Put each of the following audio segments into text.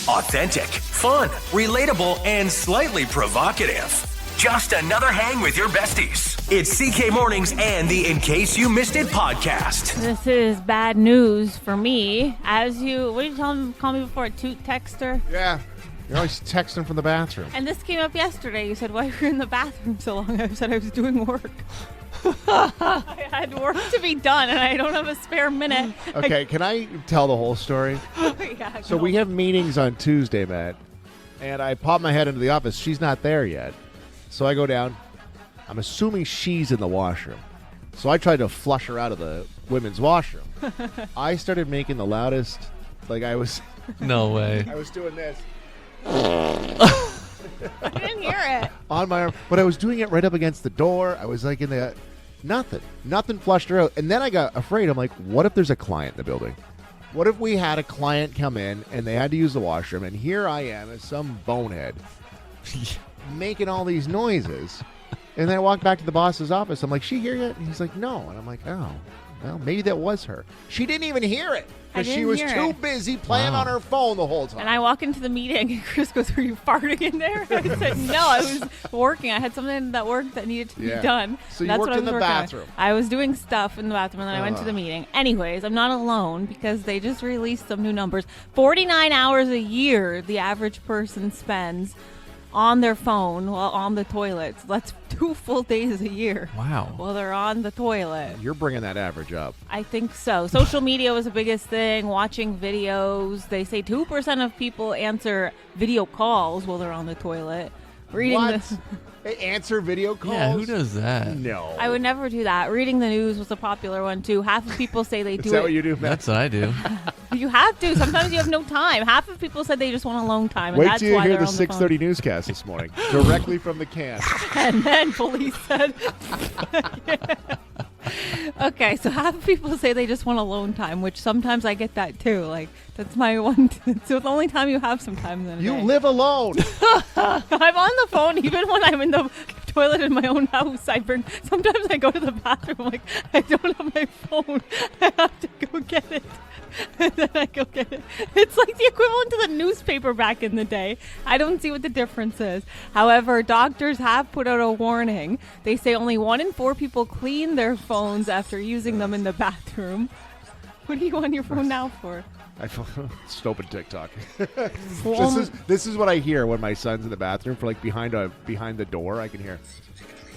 Authentic, fun, relatable, and slightly provocative. Just another hang with your besties. It's CK Mornings and the In Case You Missed It podcast. This is bad news for me. What did you call me before? A toot texter? Yeah. You're always texting from the bathroom. And this came up yesterday. You said, why were you in the bathroom so long? I said I was doing work. I had work to be done, and I don't have a spare minute. Okay, can I tell the whole story? Yeah, So we have meetings on Tuesday, Matt, and I pop my head into the office. She's not there yet. So I go down. I'm assuming she's in the washroom. So I tried to flush her out of the women's washroom. I started making the loudest, like I was... No way. I was doing this. I didn't hear it. On my arm. But I was doing it right up against the door. I was like in the... Nothing flushed her out. And then I got afraid. I'm like, what if there's a client in the building? What if we had a client come in and they had to use the washroom, and here I am as some bonehead making all these noises. And then I walked back to the boss's office. I'm like, she here yet? And he's like, no. And I'm like, oh, well, maybe that was her. She didn't even hear it because she was too busy playing on her phone the whole time. And I walk into the meeting, and Chris goes, were you farting in there? I said, no, I was working. I had something that worked that needed to be done. So you That's worked what I in was the working on. bathroom. I was doing stuff in the bathroom, and then I went to the meeting. Anyways, I'm not alone because they just released some new numbers. 49 hours a year the average person spends on their phone while on the toilets. That's 2 full days a year. Wow. While they're on the toilet. You're bringing that average up. I think so. Social media was the biggest thing. Watching videos. They say 2% of people answer video calls while they're on the toilet. Reading What? the They answer video calls? Yeah, who does that? No. I would never do that. Reading the news was a popular one too. Half of people say they do Is that it. what you do, Matt? That's what I do. You have to. Sometimes you have no time. Half of people said they just want alone time, and Wait that's till you why hear they're the on the 6:30 newscast this morning, directly from the can. phone. And then police said. Okay, so half of people say they just want alone time, which sometimes I get that too. Like that's my one. So the only time you have sometimes in a You day. live alone. I'm on the phone even when I'm in the toilet in my own house. Sometimes I go to the bathroom like I don't have my phone. I have to go get it. And then I go get it. It's like the equivalent to the newspaper back in the day. I don't see what the difference is. However, doctors have put out a warning. They say only 1 in 4 people clean their phones after using them in the bathroom. What are you on your phone now for? Just open TikTok. This is what I hear when my son's in the bathroom for like behind the door. I can hear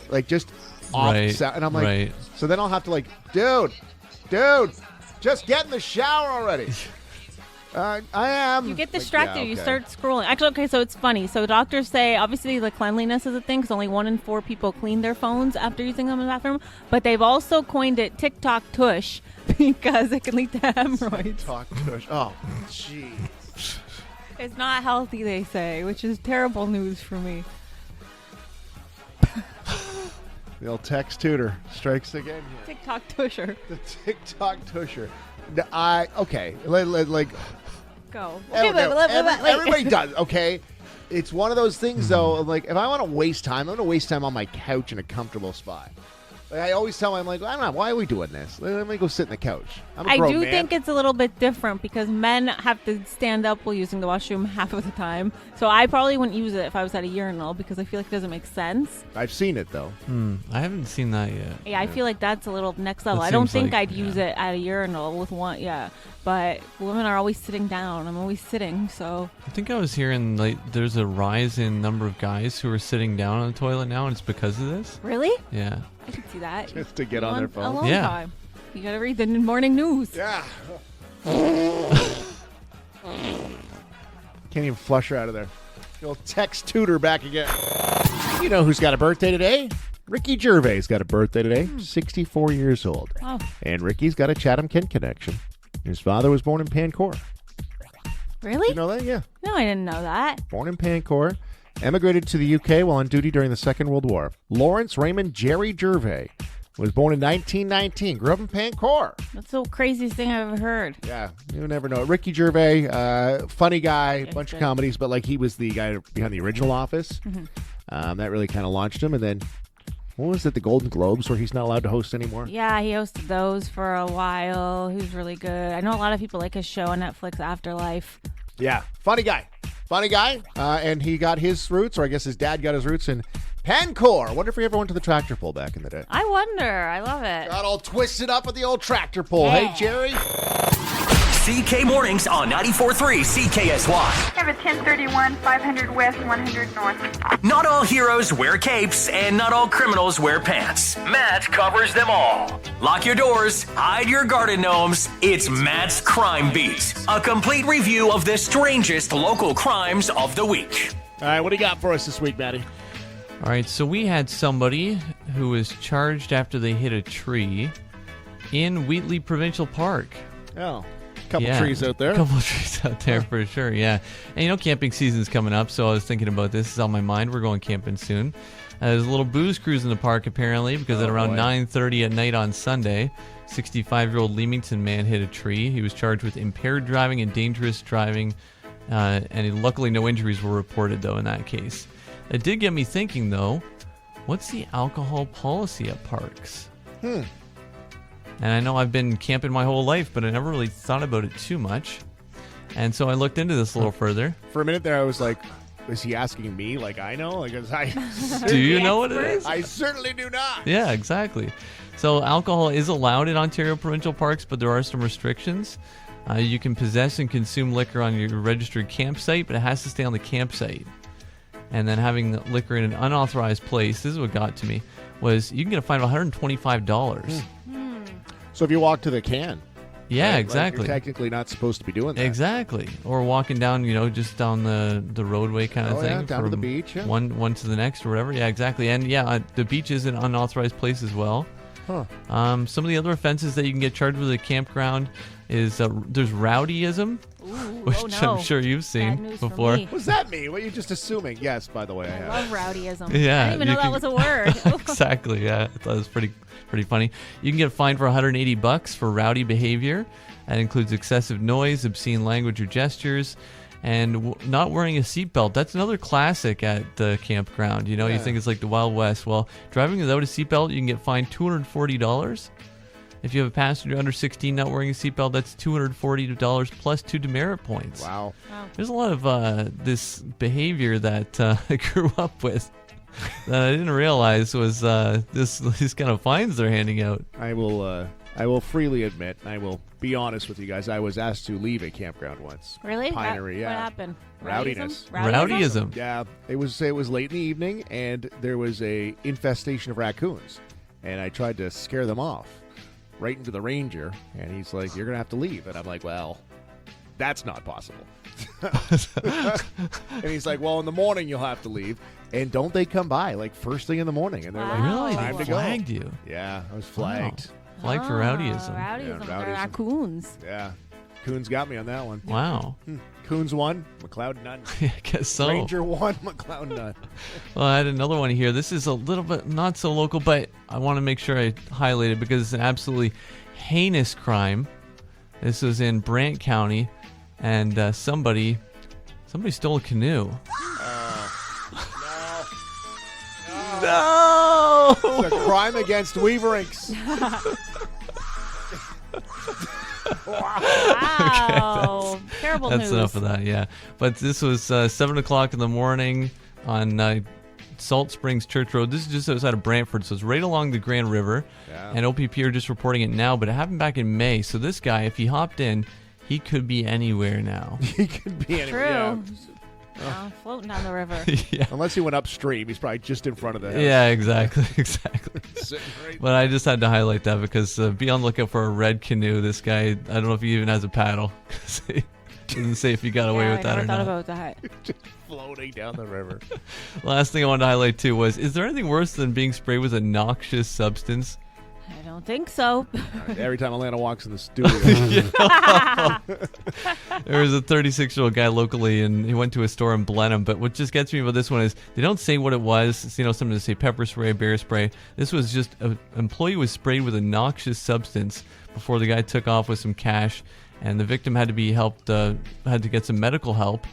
like just off sound, and I'm like, right. So then I'll have to like, dude, just get in the shower already. I am. You get Like, distracted. yeah, You okay. start scrolling. Actually, okay, so it's funny. So doctors say, obviously, the cleanliness is a thing because only 1 in 4 people clean their phones after using them in the bathroom. But they've also coined it TikTok tush because it can lead to hemorrhoids. Talk tush. Oh, jeez. It's not healthy, they say, which is terrible news for me. The old Text Tooter strikes again here. TikTok tusher. The TikTok tusher. Okay. Like Go. everybody does, okay? It's one of those things, though, like, if I want to waste time, I'm going to waste time on my couch in a comfortable spot. Like, I always tell them, I'm like, I don't know, why are we doing this? Let me go sit in the couch. I'm a I grown do man. think it's a little bit different because men have to stand up while using the washroom half of the time. So I probably wouldn't use it if I was at a urinal because I feel like it doesn't make sense. I've seen it, though. I haven't seen that yet. Yeah, I feel like that's a little next level. That I don't seems think like- I'd use it at a urinal with one. Yeah, but women are always sitting down. I'm always sitting, so I think I was hearing like there's a rise in number of guys who are sitting down on the toilet now, and it's because of this. really, Yeah. I can see that. Just to get on their phone. Alone Yeah. time. You gotta read the morning news. Yeah. Can't even flush her out of there. The old Text Tooter back again. You know who's got a birthday today? Ricky Gervais got a birthday today, 64 years old. Oh, And Ricky's got a Chatham-Kent connection. His father was born in Pancor. really? You know that? Yeah. No, I didn't know that. Born in Pancor. Emigrated to the UK while on duty during the Second World War. Lawrence Raymond Jerry Gervais was born in 1919. Grew up in Pancor. That's the craziest thing I've ever heard. Yeah, you never know. Ricky Gervais, funny guy, Yeah, bunch of good. comedies, but like he was the guy behind the original Office. That really kind of launched him. And then, what was it, the Golden Globes, where he's not allowed to host anymore? Yeah, he hosted those for a while. He was really good. I know a lot of people like his show on Netflix, Afterlife. Yeah, funny guy. Funny guy, and he got his roots, or I guess his dad got his roots in Pancor. I wonder if he ever went to the tractor pull back in the day. I wonder. I love it. Got all twisted up with the old tractor pull. Yeah. Hey, Jerry. CK Mornings on 94.3 CKSY. I have a 1031, 500 west, 100 north. Not all heroes wear capes, and not all criminals wear pants. Matt covers them all. Lock your doors, hide your garden gnomes. It's Matt's Crime Beat, a complete review of the strangest local crimes of the week. All right, what do you got for us this week, Matty? All right, so we had somebody who was charged after they hit a tree in Wheatley Provincial Park. Oh, couple trees out there. A couple of trees out there for sure, yeah. And camping season's coming up, so I was thinking about this. It's on my mind. We're going camping soon. There's a little booze cruise in the park, apparently, because at around 9:30 at night on Sunday, 65-year-old Leamington man hit a tree. He was charged with impaired driving and dangerous driving, and luckily no injuries were reported, though, in that case. It did get me thinking, though, what's the alcohol policy at parks? And I know I've been camping my whole life, but I never really thought about it too much. And so I looked into this a little further. For a minute there, I was like, is he asking me like I know? Like, Do you know what it is? I certainly do not. Yeah, exactly. So alcohol is allowed in Ontario provincial parks, but there are some restrictions. You can possess and consume liquor on your registered campsite, but it has to stay on the campsite. And then having liquor in an unauthorized place, this is what got to me, was you can get a fine of $125. So if you walk to the can. Yeah, right? exactly. Like you're technically not supposed to be doing that. Exactly. Or walking down, just down the roadway kind of thing. Yeah, down to the from beach. Yeah. One to the next or whatever. Yeah, exactly. And the beach is an unauthorized place as well. Huh. Some of the other offenses that you can get charged with at a campground is there's rowdyism, which I'm sure you've seen before. Me. What's that mean? What are you just assuming? Yes, by the way, I I have. love rowdyism. Yeah, I didn't even know that was a word. Exactly. Yeah, I thought it was pretty funny. You can get fined for $180 for rowdy behavior. That includes excessive noise, obscene language or gestures, and not wearing a seatbelt. That's another classic at the campground. You think it's like the Wild West. Well, driving without a seatbelt, you can get fined $240. If you have a passenger under 16 not wearing a seatbelt, that's $240 plus 2 demerit points. Wow. There's a lot of this behavior that I grew up with that I didn't realize was these kind of fines they're handing out. I will freely admit, I will be honest with you guys, I was asked to leave a campground once. Really? Pinery, yeah. What happened? Rowdiness. Rowdyism. Yeah, it was late in the evening, and there was a infestation of raccoons, and I tried to scare them off right into the ranger, and he's like, "You're gonna have to leave," and I'm like, "Well, that's not possible." And he's like, "Well, in the morning you'll have to leave." And don't they come by like first thing in the morning, and they're like, Really? "Time They to go." flagged you. Yeah, I was flagged. Flagged for rowdyism. Rowdyism. Yeah, rowdyism. Raccoons. Yeah, Coons got me on that one. Wow. Coons won, McLeod none. I guess so. Ranger won, McLeod none. Well, I had another one here. This is a little bit not so local, but I want to make sure I highlight it because it's an absolutely heinous crime. This was in Brant County, and somebody stole a canoe. No! It's a crime against Weaverinks. Wow. Terrible news. That's enough of that, yeah. But this was 7 o'clock in the morning on Salt Springs Church Road. This is just outside of Brantford, so it's right along the Grand River. Yeah. And OPP are just reporting it now, but it happened back in May. So this guy, if he hopped in, he could be anywhere now. He could be anywhere. True. Yeah. Floating down the river. Yeah. Unless he went upstream, he's probably just in front of the house. Yeah, exactly. Sitting right But I just had to highlight that because be on lookout for a red canoe. This guy, I don't know if he even has a paddle. It doesn't say if he got away with that or I not. never thought about that. just floating down the river. Last thing I wanted to highlight too was, is there anything worse than being sprayed with a noxious substance? I don't think so. Every time Alana walks in the studio. There was a 36-year-old guy locally, and he went to a store in Blenheim. But what just gets me about this one is they don't say what it was. It's, something to say pepper spray, bear spray. This was just an employee was sprayed with a noxious substance before the guy took off with some cash, and the victim had to be helped, had to get some medical help.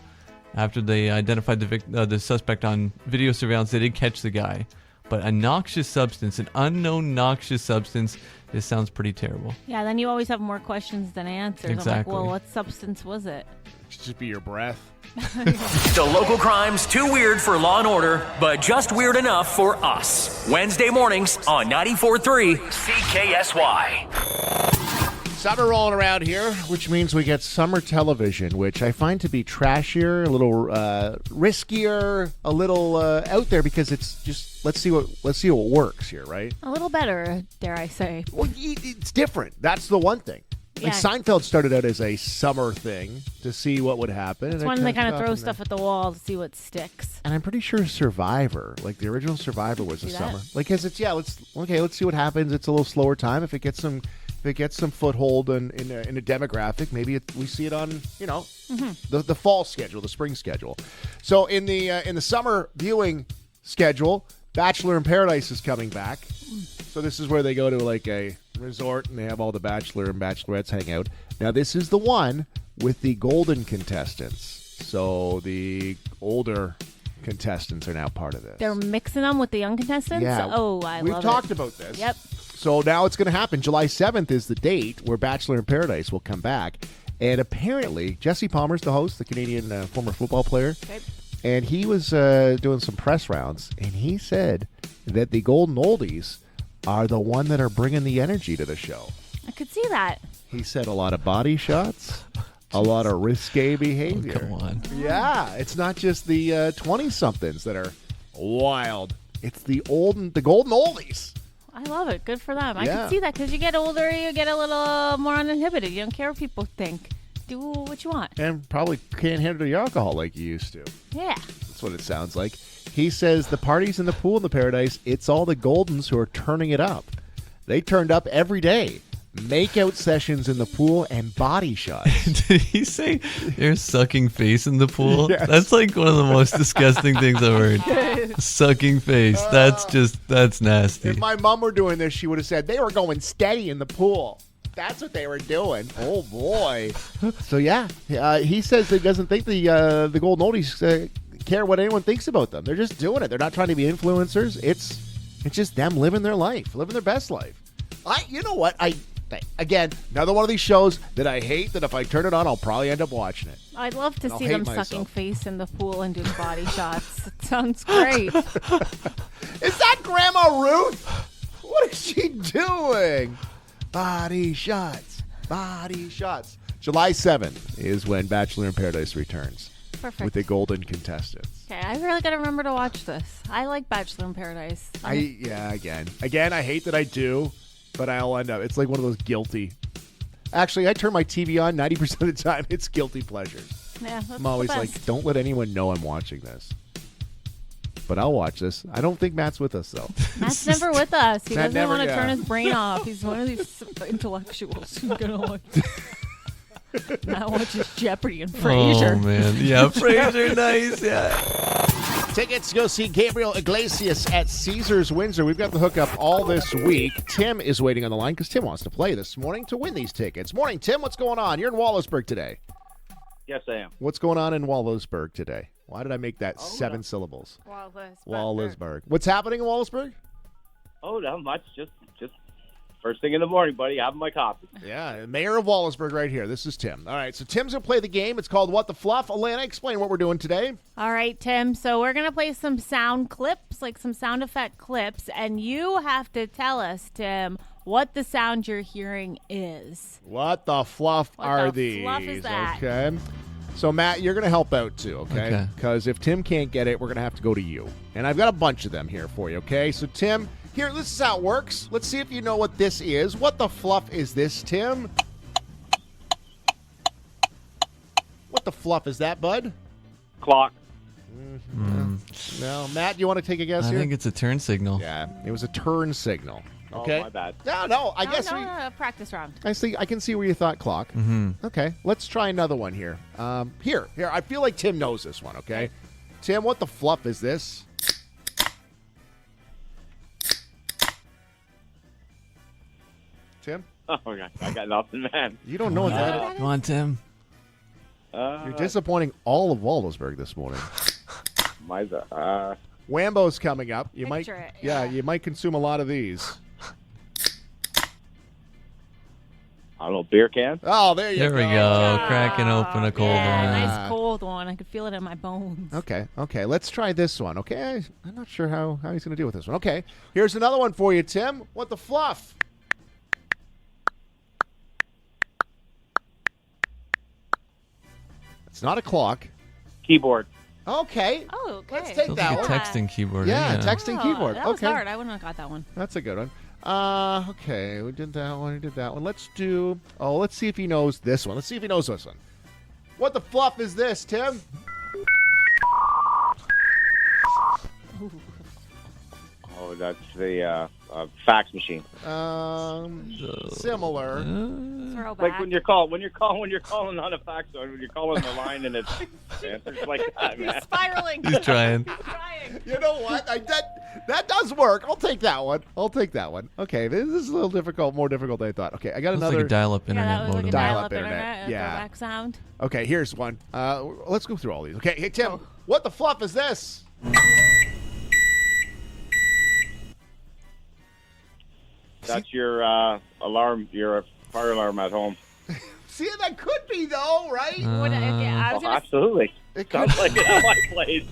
After they identified the suspect on video surveillance, they did catch the guy. But a noxious substance, an unknown noxious substance, This sounds pretty terrible. Yeah, then you always have more questions than answers. Exactly. I'm like, well, what substance was it? It should just be your breath. The local crime's too weird for Law and Order, but just weird enough for us. Wednesday mornings on 94.3 CKSY. Summer rolling around here, which means we get summer television, which I find to be trashier, a little riskier, a little out there because it's just let's see what works here, right? A little better, dare I say. Well, it's different. That's the one thing. Like Yeah. Seinfeld started out as a summer thing to see what would happen. It's when they kind of throw stuff at the wall to see what sticks. And I'm pretty sure Survivor, like the original Survivor, was a See that? summer. Like, cause it's let's see what happens. It's a little slower time. If it gets some foothold in a demographic, maybe we see it on the fall schedule, the spring schedule. So in the summer viewing schedule, Bachelor in Paradise is coming back. So this is where they go to like a resort and they have all the Bachelor and Bachelorettes hang out. Now this is the one with the golden contestants. So the older contestants are now part of this. They're mixing them with the young contestants? Yeah. Oh, I We've love talked it. about this. Yep. So now it's going to happen. July 7th is the date where Bachelor in Paradise will come back. And apparently, Jesse Palmer's the host, the Canadian former football player. Okay. And he was doing some press rounds, and he said that the Golden Oldies are the one that are bringing the energy to the show. I could see that. He said a lot of body shots, a lot of risque behavior. Oh, come on. Yeah, it's not just the 20-somethings that are wild. It's the Golden Oldies. I love it. Good for them. I Yeah. can see that because you get older, you get a little more uninhibited. You don't care what people think. Do what you want. And probably can't handle your alcohol like you used to. Yeah. That's what it sounds like. He says the parties in the pool in the Paradise, it's all the Goldens who are turning it up. They turned up every day. Make-out sessions in the pool and body shots. Did he say they're sucking face in the pool? Yes. That's like one of the most disgusting things I've heard. Sucking face. That's nasty. If my mom were doing this, she would have said they were going steady in the pool. That's what they were doing. Oh, boy. So, yeah. He says he doesn't think the Golden Oldies care what anyone thinks about them. They're just doing it. They're not trying to be influencers. It's just them living their life, living their best life. You know what? Again, another one of these shows that I hate that if I turn it on, I'll probably end up watching it. I'd love to I'll see hate them myself. sucking face in the pool and doing body shots. It sounds great. Is that Grandma Ruth? What is she doing? Body shots. Body shots. July 7th is when Bachelor in Paradise returns Perfect. with the golden contestants. Okay, I really got to remember to watch this. I like Bachelor in Paradise. Again, I hate that I do, but I'll end up. It's like one of those guilty. Actually, I turn my TV on 90% of the time. It's guilty pleasures. Yeah, that's I'm always the like, best. don't let anyone know I'm watching this. But I'll watch this. I don't think Matt's with us, though. Matt's never with us. He Matt doesn't never- want to yeah. turn his brain off. He's one of these intellectuals who's going to watch. Matt watches Jeopardy and Frasier. Oh, man. Yeah, Frasier, nice. Yeah. Tickets to go see Gabriel Iglesias at Caesars Windsor. We've got the hookup all this week. Tim is waiting on the line because Tim wants to play this morning to win these tickets. Morning, Tim. What's going on? You're in Wallaceburg today. Yes, I am. What's going on in Wallaceburg today? Why did I make that 7 syllables? Wallaceburg. What's happening in Wallaceburg? Oh, not much. Just first thing in the morning, buddy. Having my coffee. Yeah, Mayor of Wallaceburg right here. This is Tim. All right, so Tim's going to play the game. It's called What the Fluff. Alana, explain what we're doing today. All right, Tim. So we're going to play some sound clips, like some sound effect clips, and you have to tell us, Tim, what the sound you're hearing is. What the fluff What are the these? fluff is that? Okay. So, Matt, you're going to help out too, okay? Okay. Because if Tim can't get it, we're going to have to go to you. And I've got a bunch of them here for you, okay? So, Tim, here, this is how it works. Let's see if you know what this is. What the fluff is this, Tim? What the fluff is that, bud? Clock. No. Matt, you want to take a guess I here? think it's a turn signal. Yeah, it was a turn signal. Okay. Oh, my bad. No, I No, guess no, practice round. I can see where you thought clock. Mm-hmm. Okay, let's try another one here. Here. I feel like Tim knows this one. Okay, Tim, what the fluff is this? Tim, Oh, okay. I got nothing, man. you don't know what that is. Come on, Tim. You're disappointing all of Waldosburg this morning. Wambo's coming up. You Picture might, it, yeah. you might consume a lot of these. I don't know, beer can? Oh, there you There go. we go. Cracking open a cold Yeah, one. nice cold one. I could feel it in my bones. Okay. Let's try this one, okay? I'm not sure how he's going to deal with this one. Okay, here's another one for you, Tim. What the fluff? It's not a clock. Keyboard. Okay. Oh, okay. Let's take Feels that like a one. texting keyboard. Yeah, texting Oh, keyboard. That was Okay. hard. I wouldn't have got that one. That's a good one. Okay, we did that one. We did that one. Let's see if he knows this one. Let's see if he knows this one. What the fluff is this, Tim? Oh, that's the fax machine. Similar. Throwback. Like when you're calling on a fax, or when you're calling the line and it's like that, man. Spiraling. He's trying. You know what? That does work. I'll take that one. Okay, this is a little difficult, more difficult than I thought. Okay, I got Looks another. like a dial-up Yeah, that internet was like a modem. Dial-up dial-up internet. internet. Yeah. Throwback sound. Okay, here's one. Let's go through all these. Okay, hey Tim, what the fluff is this? That's your alarm, your fire alarm at home. See, that could be though, right? What, okay, I was Oh, gonna, absolutely. It could. Sounds like it at my place.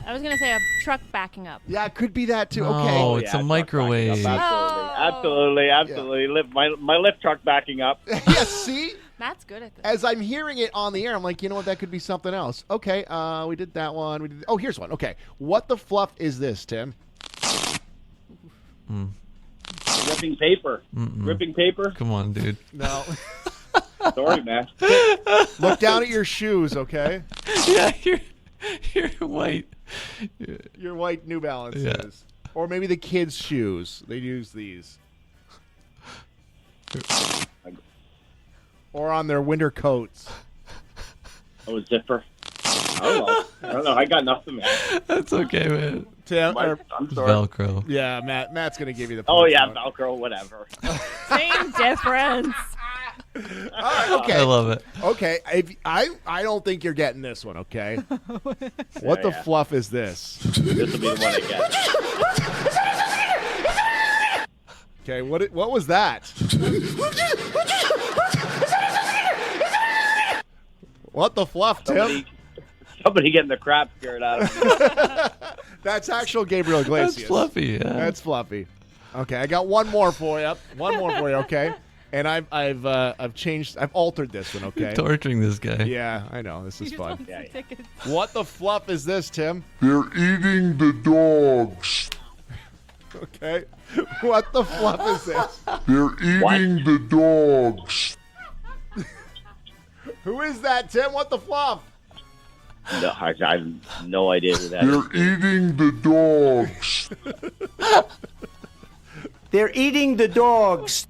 I was gonna say a truck backing up. Yeah, it could be that too. No, Okay. it's Yeah, a truck microwave. backing up. Absolutely. My lift truck backing up. Yes. See, Matt's good at this. as I'm hearing it on the air, I'm like, you know what? That could be something else. Okay. We did that one. Oh, here's one. Okay. What the fluff is this, Tim? Ripping paper. Ripping paper. Come on, dude. No. Sorry, man. Look down at your shoes, okay? Yeah, you're white. Your white New Balances. Yeah. Or maybe the kids' shoes. They use these. Or on their winter coats. Oh, a zipper. I don't know. I got nothing, man. That's okay, man. Tim, I'm sorry. Velcro. yeah, Matt's going to give you the Oh, points yeah, on it. Velcro, whatever. Same difference. All right, okay. I love it. Okay, I don't think you're getting this one, okay? What the Yeah. fluff is this? This will be the one I get. Okay, what was that? What the fluff, Tim? Somebody getting the crap scared out of me. That's actual Gabriel Iglesias. That's fluffy. Yeah. That's fluffy. Okay, I got one more for you. Okay? And I've altered this one, okay? Torturing this guy. Yeah, I know. This is You just fun. want some tickets. What the fluff is this, Tim? They're eating the dogs. Okay. What the fluff is this? They're eating the dogs. Who is that, Tim? What the fluff? No, I have no idea who that is. They're eating the dogs. They're eating the dogs.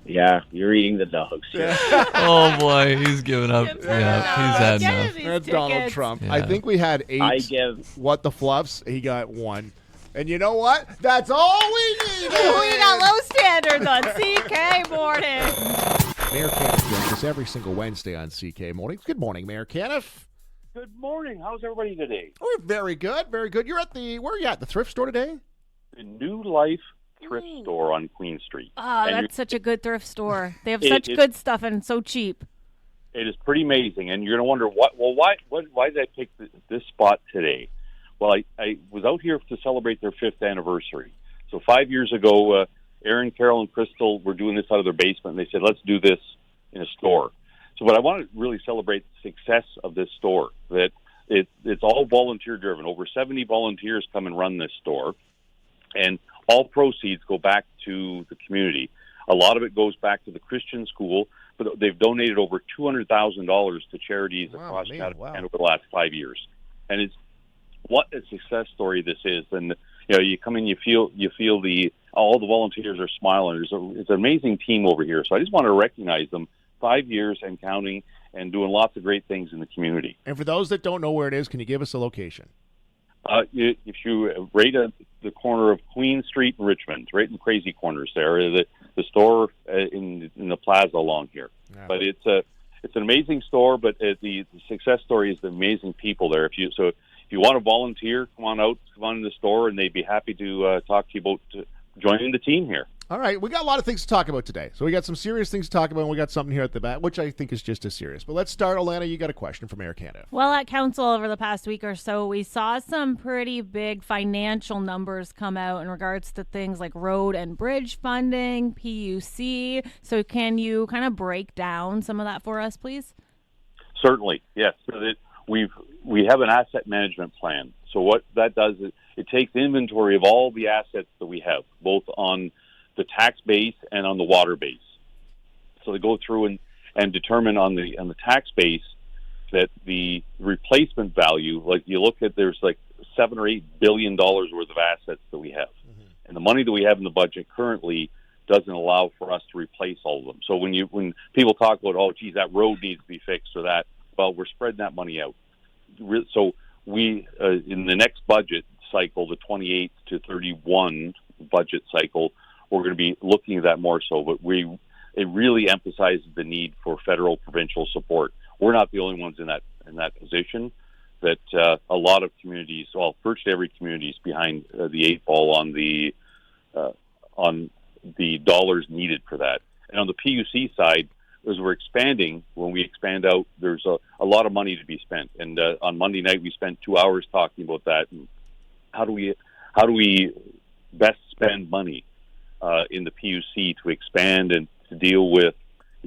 Yeah, you're eating the dogs. Oh boy, he's giving up. Kim's Yeah, like, he's had "Get enough. these That's Donald tickets." Trump. Yeah. I think we had 8. I give. What the fluffs? He got 1. And you know what? That's all we need. We got low standards on CK Morning. Mayor Canniff joins us every single Wednesday on CK Mornings. Good morning, Mayor Canniff. Good morning. How's everybody today? We're very good, very good. You're at where are you at? The thrift store today? The New Life Thrift Store on Queen Street. Oh, And that's such a good thrift store. They have It such is- good stuff and so cheap. It is pretty amazing, and you're going to wonder why did I pick this spot today? Well, I was out here to celebrate their 5th anniversary. So 5 years ago, Aaron, Carol, and Crystal were doing this out of their basement, and they said, let's do this in a store. So what I want to really celebrate the success of this store, that it's all volunteer-driven. Over 70 volunteers come and run this store, and all proceeds go back to the community. A lot of it goes back to the Christian school, but they've donated over $200,000 to charities across Chatham-Kent over the last 5 years. And it's what a success story this is. And you come in, you feel all the volunteers are smiling. It's an amazing team over here. So I just want to recognize them. 5 years and counting, and doing lots of great things in the community. And for those that don't know where it is, can you give us a location? If you right at the corner of Queen Street and Richmond, right in the crazy corners there, the store in the plaza along here. Yeah. But it's an amazing store. But the success story is the amazing people there. If you want to volunteer, come on in the store, and they'd be happy to talk to you about joining the team here. All right, we got a lot of things to talk about today. So we got some serious things to talk about, and we got something here at the back, which I think is just as serious. But let's start. Alana, you got a question from Air Canada. Well, at council over the past week or so, we saw some pretty big financial numbers come out in regards to things like road and bridge funding, PUC. So can you kind of break down some of that for us, please? Certainly, yes. So we have an asset management plan. So what that does is it takes inventory of all the assets that we have, both on the tax base and on the water base. So they go through and determine on the tax base that the replacement value, like you look at, there's like $7 or $8 billion worth of assets that we have, and the money that we have in the budget currently doesn't allow for us to replace all of them. So when people talk about, oh, geez, that road needs to be fixed or that, well, we're spreading that money out. So we in the next budget cycle, the 28 to 31 budget cycle, we're going to be looking at that more so, but it really emphasizes the need for federal provincial support. We're not the only ones in that position. That a lot of communities, well, virtually every community is behind the eight ball on the dollars needed for that. And on the PUC side, as we're expanding, when we expand out, there's a lot of money to be spent. And on Monday night, we spent 2 hours talking about that. And how do we best spend money in the PUC to expand and to deal with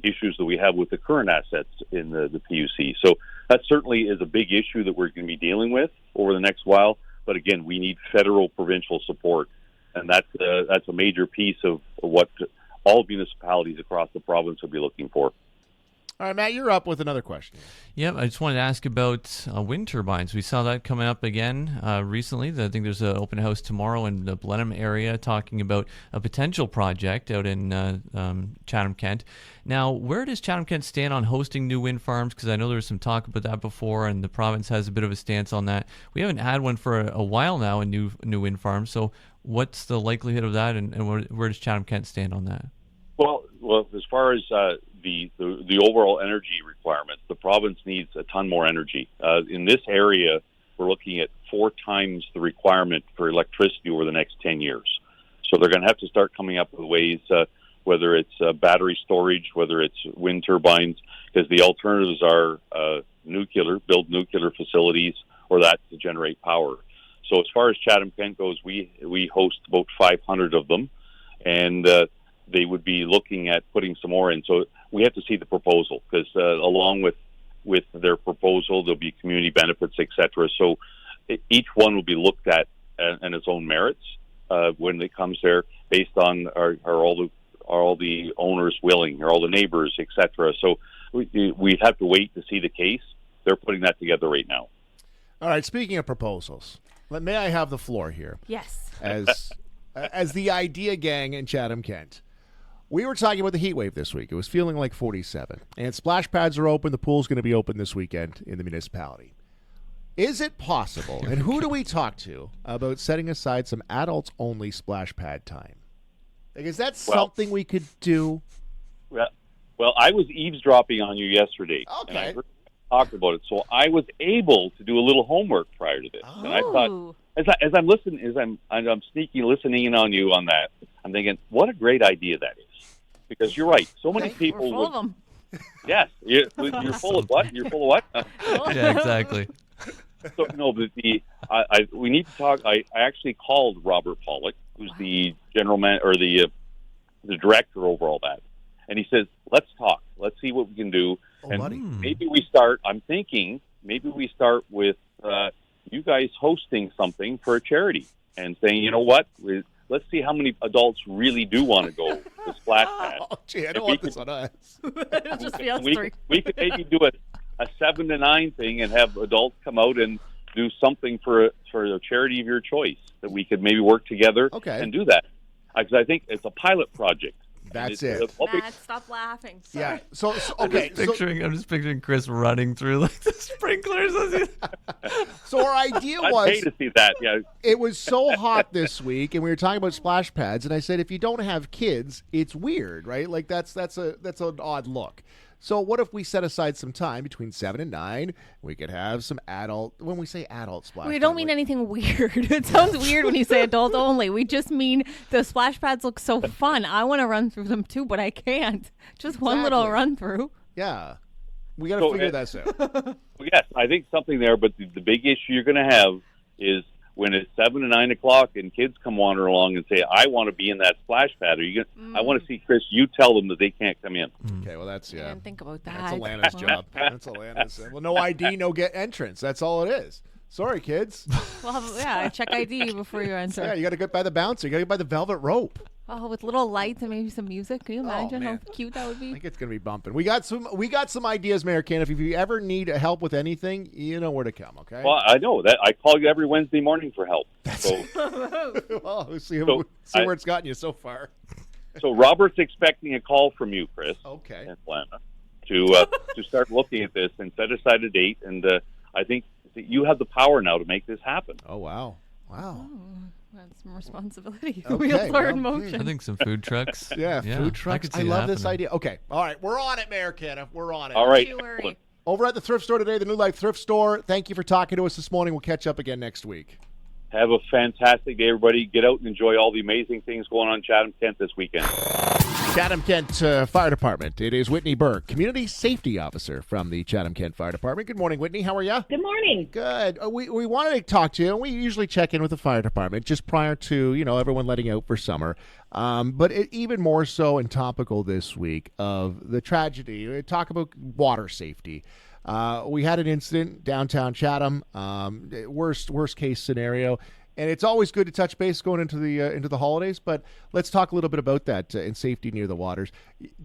issues that we have with the current assets in the PUC. So that certainly is a big issue that we're going to be dealing with over the next while. But again, we need federal provincial support, and that's a major piece of what all municipalities across the province will be looking for. All right, Matt, you're up with another question. Yeah, I just wanted to ask about wind turbines. We saw that coming up again recently. I think there's an open house tomorrow in the Blenheim area talking about a potential project out in Chatham-Kent. Now, where does Chatham-Kent stand on hosting new wind farms? Because I know there was some talk about that before, and the province has a bit of a stance on that. We haven't had one for a while now, a new wind farm. So what's the likelihood of that, and where does Chatham-Kent stand on that? Well, as far as the overall energy requirements, the province needs a ton more energy. In this area, we're looking at 4 times the requirement for electricity over the next 10 years. So they're going to have to start coming up with ways, whether it's battery storage, whether it's wind turbines, because the alternatives are build nuclear facilities, or that to generate power. So as far as Chatham-Kent goes, we host about 500 of them, and they would be looking at putting some more in. So we have to see the proposal, because along with their proposal, there'll be community benefits, et cetera. So each one will be looked at and its own merits when it comes there, based on are all the owners willing, are all the neighbors, et cetera. So we have to wait to see the case. They're putting that together right now. All right, speaking of proposals, may I have the floor here? Yes. As the idea gang in Chatham-Kent. We were talking about the heat wave this week. It was feeling like 47. And splash pads are open. The pool's going to be open this weekend in the municipality. Is it possible, and who do we talk to about setting aside some adults-only splash pad time? Like, is that something we could do? Well, I was eavesdropping on you yesterday. Okay. And I heard you talk about it. So I was able to do a little homework prior to this. Oh. And I thought, as I'm listening, I'm sneaky listening in on you on that, I'm thinking, what a great idea that is. Because you're right. So many people. We're full of them. Yes. You're full of what? You're full of what? Yeah, exactly. So no, but we need to talk. I actually called Robert Pollock, who's the general man or the director over all that, and he says, "Let's talk. Let's see what we can do." Maybe we start. I'm thinking maybe we start with you guys hosting something for a charity and saying, you know what, let's see how many adults really do want to go to splash pad. Oh, gee, I don't want this on us. It'll just be us three. We could maybe do a 7 to 9 thing and have adults come out and do something for a charity of your choice, that we could maybe work together and do that. Because I think it's a pilot project. That's it. Matt, stop laughing. Sorry. Yeah. So okay. I'm just picturing Chris running through like the sprinklers. So our idea I'd was pay to see that. Yeah. It was so hot this week, and we were talking about splash pads, and I said if you don't have kids, it's weird, right? Like that's an odd look. So what if we set aside some time between 7 and 9? We could have some adult, when we say adult splash We pad, don't mean anything weird. It sounds weird when you say adult only. We just mean the splash pads look so fun. I want to run through them too, but I can't. Just one little run through. Yeah. We got to figure that out. Yes, I think something there, but the big issue you're going to have is when it's 7 to 9 o'clock and kids come wander along and say, I want to be in that splash pad. Are you gonna, I want to see Chris, you tell them that they can't come in. Okay, well, that's, I didn't think about that. That's Alana's job. That's Alana's. Well, no ID, no get entrance. That's all it is. Sorry, kids. Well, yeah, check ID before you enter. Yeah, you got to get by the bouncer. You got to get by the velvet rope. Oh, with little lights and maybe some music. Can you imagine how man. cute that would I be? think it's going to be bumping. We got some ideas, Mayor Canniff. If you ever need help with anything, you know where to come, okay? Well, I know that. I call you every Wednesday morning for help. So, well, we'll see So, where it's gotten you so far. so Robert's expecting a call from you, Chris. Okay. And Lana, to start looking at this and set aside a date. And I think that you have the power now to make this happen. Oh, wow. Wow. That's some responsibility. Okay, Wheels are in well, motion. I think some food trucks. Yeah, food trucks. could see I it love this happening. idea. Okay. All right. We're on it, Mayor Canniff. We're on it. All right. Don't you worry. Over at the thrift store today, the New Life Thrift Store. Thank you for talking to us this morning. We'll catch up again next week. Have a fantastic day, everybody. Get out and enjoy all the amazing things going on in Chatham-Kent this weekend. Chatham-Kent Fire Department. It is Whitney Burk, Community Safety Officer from the Chatham-Kent Fire Department. Good morning, Whitney. How are you? Good morning. Good. We wanted to talk to you, and we usually check in with the fire department just prior to, everyone letting out for summer. But even more so and topical this week of the tragedy. We talk about water safety. We had an incident downtown Chatham, worst case scenario. And it's always good to touch base going into the holidays, but let's talk a little bit about that in safety near the waters.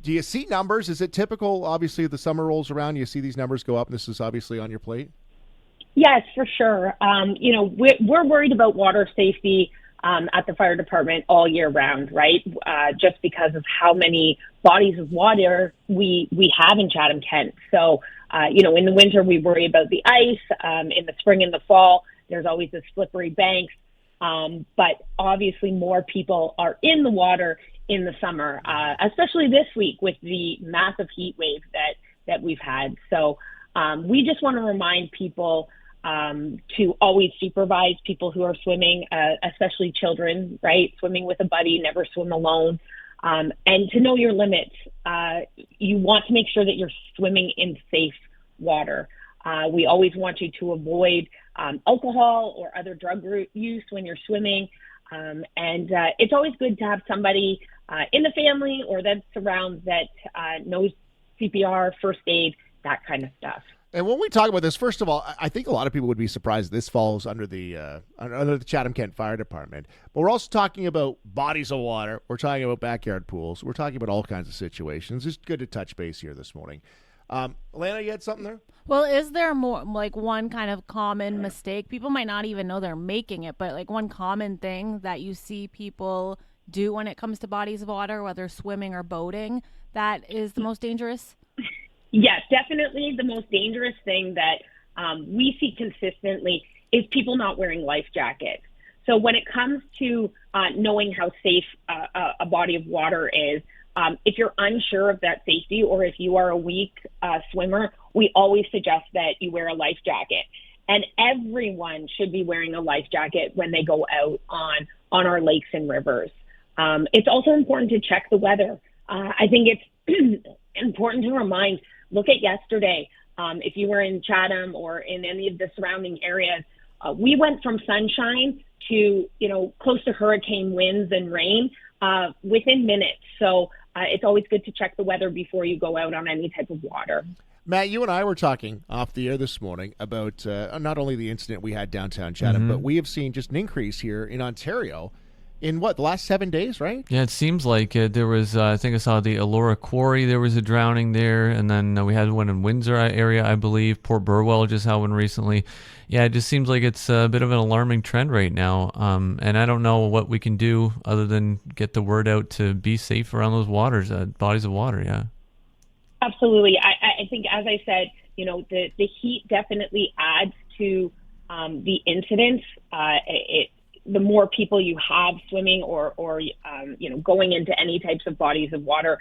Do you see numbers? Is it typical? Obviously, the summer rolls around, you see these numbers go up, and this is obviously on your plate. Yes, for sure. We're worried about water safety at the fire department all year round, right? Just because of how many bodies of water we have in Chatham-Kent. So, in the winter, we worry about the ice. In the spring and the fall, there's always the slippery banks. But obviously more people are in the water in the summer, especially this week with the massive heat wave that we've had. So we just want to remind people to always supervise people who are swimming, especially children, right? Swimming with a buddy, never swim alone. And to know your limits. You want to make sure that you're swimming in safe water. We always want you to avoid alcohol or other drug use when you're swimming. And it's always good to have somebody in the family or that surrounds that knows CPR, first aid, that kind of stuff. And when we talk about this, first of all, I think a lot of people would be surprised this falls under the Chatham-Kent Fire Department. But we're also talking about bodies of water. We're talking about backyard pools. We're talking about all kinds of situations. It's good to touch base here this morning. Alana, you had something there? Well, is there more, like one kind of common mistake? People might not even know they're making it, but like one common thing that you see people do when it comes to bodies of water, whether swimming or boating, that is the most dangerous? Yes, definitely the most dangerous thing that we see consistently is people not wearing life jackets. So when it comes to knowing how safe a body of water is, if you're unsure of that safety or if you are a weak swimmer, we always suggest that you wear a life jacket. And everyone should be wearing a life jacket when they go out on our lakes and rivers. It's also important to check the weather. I think it's important to remind, look at yesterday. If you were in Chatham or in any of the surrounding areas, we went from sunshine to, close to hurricane winds and rain within minutes. So it's always good to check the weather before you go out on any type of water. Matt, you and I were talking off the air this morning about not only the incident we had downtown Chatham, but we have seen just an increase here in Ontario in the last 7 days, right? Yeah, it seems like there was, I think I saw the Elora Quarry, there was a drowning there, and then we had one in Windsor area, I believe. Port Burwell just had one recently. Yeah, it just seems like it's a bit of an alarming trend right now, and I don't know what we can do other than get the word out to be safe around those waters, bodies of water, yeah. Absolutely. I think, as I said, the heat definitely adds to the incidents. the more people you have swimming or going into any types of bodies of water,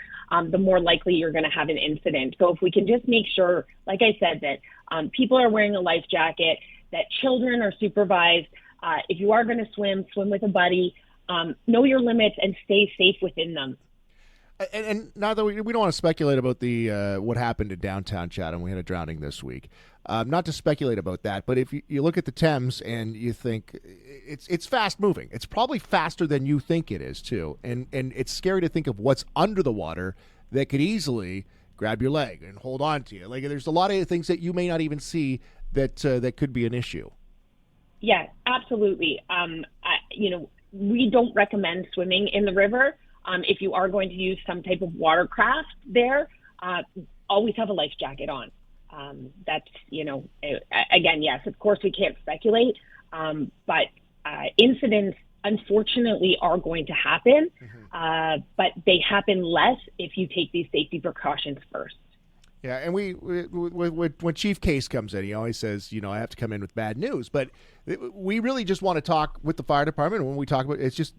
the more likely you're going to have an incident. So if we can just make sure, like I said, that people are wearing a life jacket, that children are supervised. If you are going to swim with a buddy. Know your limits and stay safe within them. And now that we don't want to speculate about the what happened in downtown Chatham, we had a drowning this week. Not to speculate about that, but if you look at the Thames and you think it's fast moving, it's probably faster than you think it is too, and it's scary to think of what's under the water that could easily grab your leg and hold on to you. Like there's a lot of things that you may not even see that could be an issue. Yeah, absolutely. We don't recommend swimming in the river. If you are going to use some type of watercraft there, always have a life jacket on. That's, again, yes, of course we can't speculate, but incidents unfortunately are going to happen, but they happen less if you take these safety precautions first. Yeah, and when Chief Case comes in, he always says, I have to come in with bad news. But we really just want to talk with the fire department. And when we talk about it's just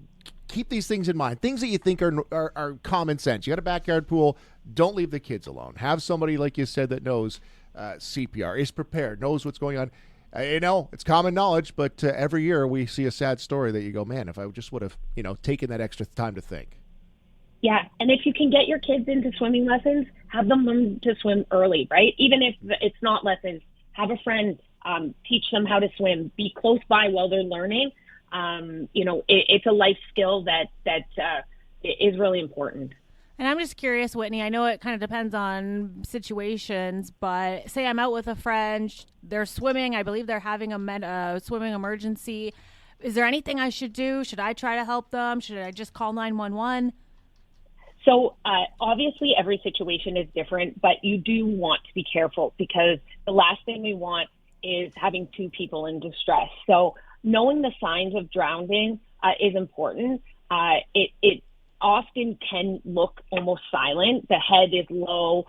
keep these things in mind. Things that you think are common sense. You got a backyard pool. Don't leave the kids alone. Have somebody, like you said, that knows CPR, is prepared, knows what's going on. It's common knowledge, but every year we see a sad story that you go, man, if I just would have, taken that extra time to think. Yeah, and if you can get your kids into swimming lessons, have them learn to swim early, right? Even if it's not lessons, have a friend teach them how to swim. Be close by while they're learning. It's a life skill that is really important. And I'm just curious, Whitney, I know it kind of depends on situations, but say I'm out with a friend, they're swimming, I believe they're having a swimming emergency. Is there anything I should do? Should I try to help them? Should I just call 911? So obviously every situation is different, but you do want to be careful because the last thing we want is having two people in distress. So knowing the signs of drowning is important. It often can look almost silent. The head is low.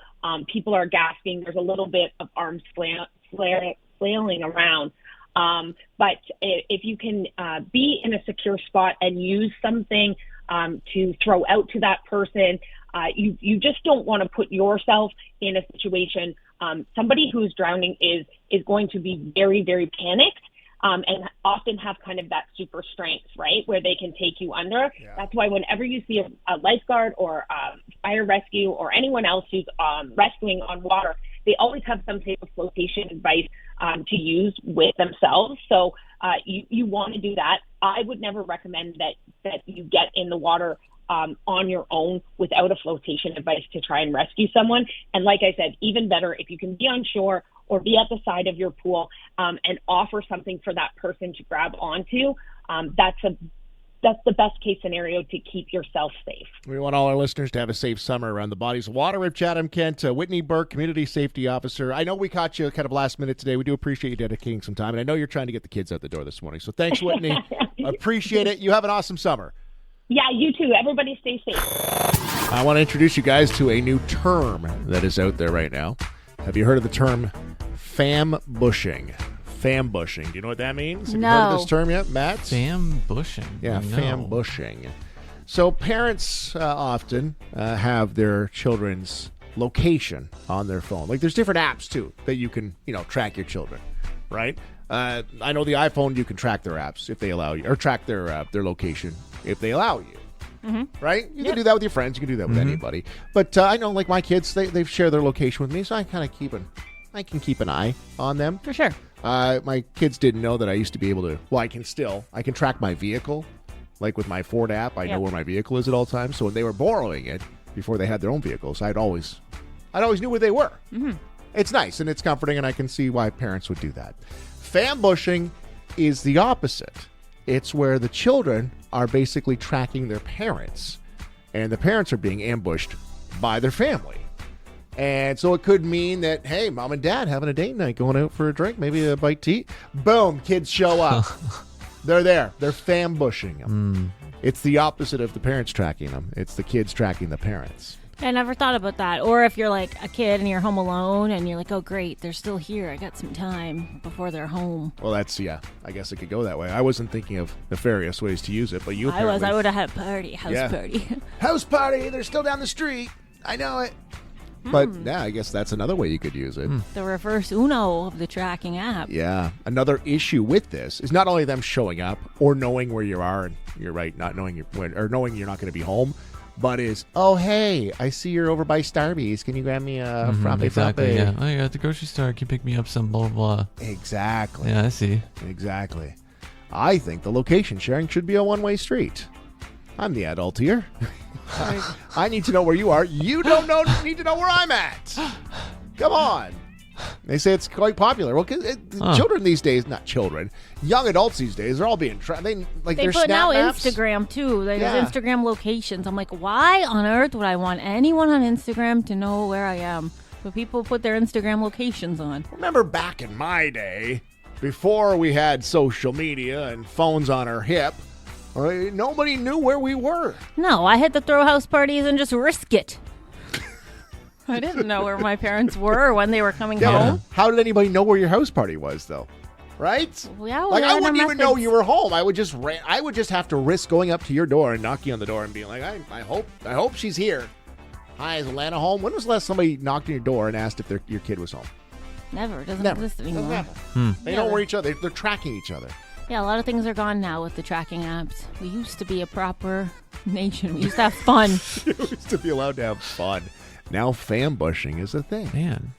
People are gasping. There's a little bit of arms flailing around. But if you can be in a secure spot and use something to throw out to that person, you just don't want to put yourself in a situation. Somebody who's drowning is going to be very, very panicked and often have kind of that super strength, right, where they can take you under. Yeah. That's why whenever you see a lifeguard or fire rescue or anyone else who's rescuing on water, they always have some type of flotation advice to use with themselves. So you want to do that. I would never recommend that you get in the water on your own without a flotation device to try and rescue someone. And like I said, even better if you can be on shore or be at the side of your pool and offer something for that person to grab onto. That's the best case scenario to keep yourself safe. We want all our listeners to have a safe summer around the bodies of water of Chatham-Kent. Whitney Burk, Community Safety Officer. I know we caught you kind of last minute today. We do appreciate you dedicating some time, and I know you're trying to get the kids out the door this morning. So thanks, Whitney. Appreciate it. You have an awesome summer. Yeah, you too. Everybody stay safe. I want to introduce you guys to a new term that is out there right now. Have you heard of the term fambushing? Fambushing. Do you know what that means? Have you heard of this term yet, Matt? Fambushing. Yeah, no. fambushing. So parents often have their children's location on their phone. Like there's different apps too that you can, track your children, right? I know the iPhone, you can track their apps if they allow you, or track their location if they allow you. Mm-hmm. Right? You can do that with your friends. You can do that with anybody. But I know, like my kids, they share their location with me, so I kind of can keep an eye on them. For sure. My kids didn't know that I used to be able to. Well, I can track my vehicle, like with my Ford app. I know where my vehicle is at all times. So when they were borrowing it before they had their own vehicles, I'd always knew where they were. Mm-hmm. It's nice and it's comforting, and I can see why parents would do that. Fambushing is the opposite. It's where the children are basically tracking their parents, and the parents are being ambushed by their family. And so it could mean that, hey, mom and dad having a date night, going out for a drink, maybe a bite to eat. Boom, kids show up. They're there. They're fambushing them. It's the opposite of the parents tracking them. It's the kids tracking the parents. I never thought about that. Or if you're like a kid and you're home alone and you're like, oh, great, they're still here. I got some time before they're home. Well, that's, I guess it could go that way. I wasn't thinking of nefarious ways to use it, but you apparently... I would have had a party, house party. House party, they're still down the street. I know it. But, I guess that's another way you could use it. The reverse Uno of the tracking app. Yeah. Another issue with this is not only them showing up or knowing where you are, and you're right, not knowing knowing you're not going to be home, but is, oh, hey, I see you're over by Starbucks. Can you grab me a frappe? Exactly, yeah. Oh, you're at the grocery store. Can you pick me up some blah, blah, blah? Exactly. Yeah, I see. Exactly. I think the location sharing should be a one-way street. I'm the adult here. I need to know where you are. You don't need to know where I'm at. Come on. They say it's quite popular. Well, children these days, not children, young adults these days, they're all being They their put now maps. Instagram too. There's Instagram locations. I'm like, why on earth would I want anyone on Instagram to know where I am? But people put their Instagram locations on. Remember back in my day, before we had social media and phones on our hip, nobody knew where we were. No, I had to throw house parties and just risk it. I didn't know where my parents were when they were coming home. How did anybody know where your house party was, though? Right? Yeah, I wouldn't even know you were home. I would just have to risk going up to your door and knocking on the door and being like, I hope she's here. Hi, is Alana home? When was the last somebody knocked on your door and asked if your kid was home? Never. It doesn't exist anymore. They know where each other. They're tracking each other. Yeah, a lot of things are gone now with the tracking apps. We used to be a proper nation. We used to have fun. You used to be allowed to have fun. Now fambushing is a thing. Man.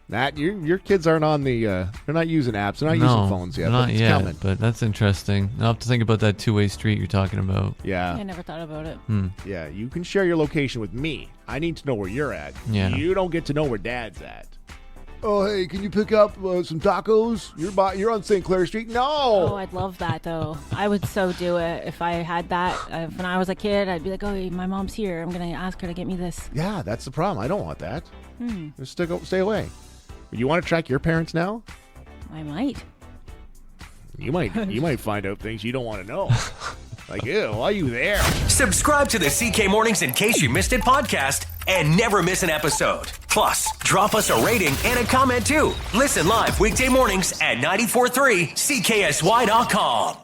That your kids aren't on the they're not using apps. They're not using phones yet. Not but it's yet, coming. but that's interesting. I'll have to think about that two-way street you're talking about. Yeah. I never thought about it. Yeah, you can share your location with me. I need to know where you're at. Yeah. You don't get to know where Dad's at. Oh, hey, can you pick up some tacos? You're on St. Clair Street. No. Oh, I'd love that, though. I would so do it if I had that. When I was a kid, I'd be like, oh, hey, my mom's here. I'm going to ask her to get me this. Yeah, that's the problem. I don't want that. Just stay away. You want to track your parents now? I might. You might find out things you don't want to know. Like, ew, why are you there? Subscribe to the CK Mornings in case you missed it podcast and never miss an episode. Plus, drop us a rating and a comment too. Listen live weekday mornings at 94.3 CKSY.com.